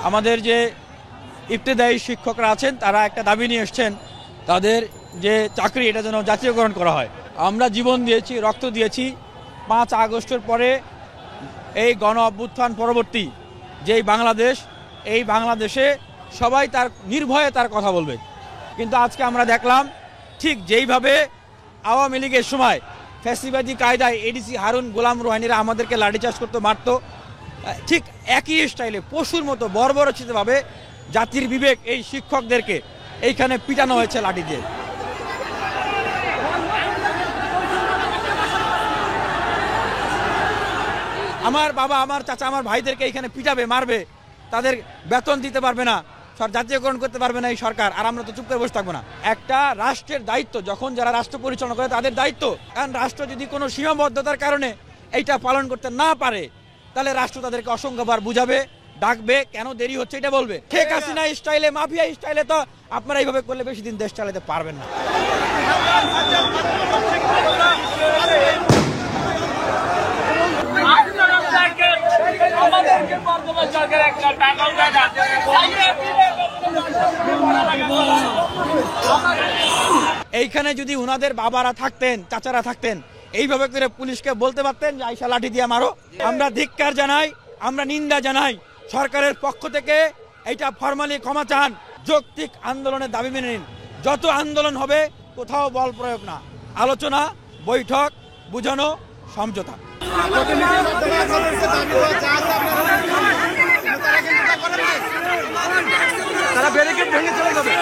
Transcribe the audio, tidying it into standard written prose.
আমাদের যে ইবতেদায়ী শিক্ষকরা আছেন তারা একটা দাবি নিয়ে এসছেন, তাদের যে চাকরি এটা যেন জাতীয়করণ করা হয়। আমরা জীবন দিয়েছি, রক্ত দিয়েছি। 5 আগস্টের পরে এই গণ অভ্যুত্থান পরবর্তী যেই বাংলাদেশ, এই বাংলাদেশে সবাই তার নির্ভয়ে তার কথা বলবে। কিন্তু আজকে আমরা দেখলাম ঠিক যেইভাবে আওয়ামী লীগের সময় ফ্যাসিবাদী কায়দায় এডিসি হারুন গোলাম রোহানিরা আমাদেরকে লাঠিচার্জ করতে মারত, ঠিক একই স্টাইলে পশুর মতো বর্বরচিতভাবে জাতির বিবেক এই শিক্ষকদেরকে এইখানে পিটানো হয়েছে লাঠি দিয়ে। আমার বাবা, আমার চাচা, আমার ভাইদেরকে এইখানে পিটাবে, মারবে, তাদের বেতন দিতে পারবে না, জাতীয়করণ করতে পারবে না এই সরকার, আর আমরা তো চুপ করে বসে থাকবো না। একটা রাষ্ট্রের দায়িত্ব, যখন যারা রাষ্ট্র পরিচালনা করে তাদের দায়িত্ব, কারণ রাষ্ট্র যদি কোনো সীমাবদ্ধতার কারণে এইটা পালন করতে না পারে তাহলে রাষ্ট্র তাদেরকে অসংখ্যবার বুঝাবে, ডাকবে, কেন দেরি হচ্ছে এটা বলবে। শেখ হাসিনা স্টাইলে, মাফিয়া স্টাইলে তো আপনারা এইভাবে করলে বেশি দিন দেশ চালাতে পারবেন না। এইখানে যদি উনাদের বাবারা থাকতেন, চাচারা থাকতেন, এইভাবে করে পুলিশকে বলতে পারতেন যে আইসা লাঠি দিয়ে মারো। আমরা ধিক্কার জানাই, আমরা নিন্দা জানাই। সরকারের পক্ষ থেকে এইটা ফরমালি ক্ষমা চান, যৌক্তিক আন্দোলনের দাবি মেনে নিন। যত আন্দোলন হবে কোথাও বল প্রয়োগ না, আলোচনা, বৈঠক, বুঝানো, সমঝোতা। তারা ব্যারিকেড ভেঙে চলে যাবে।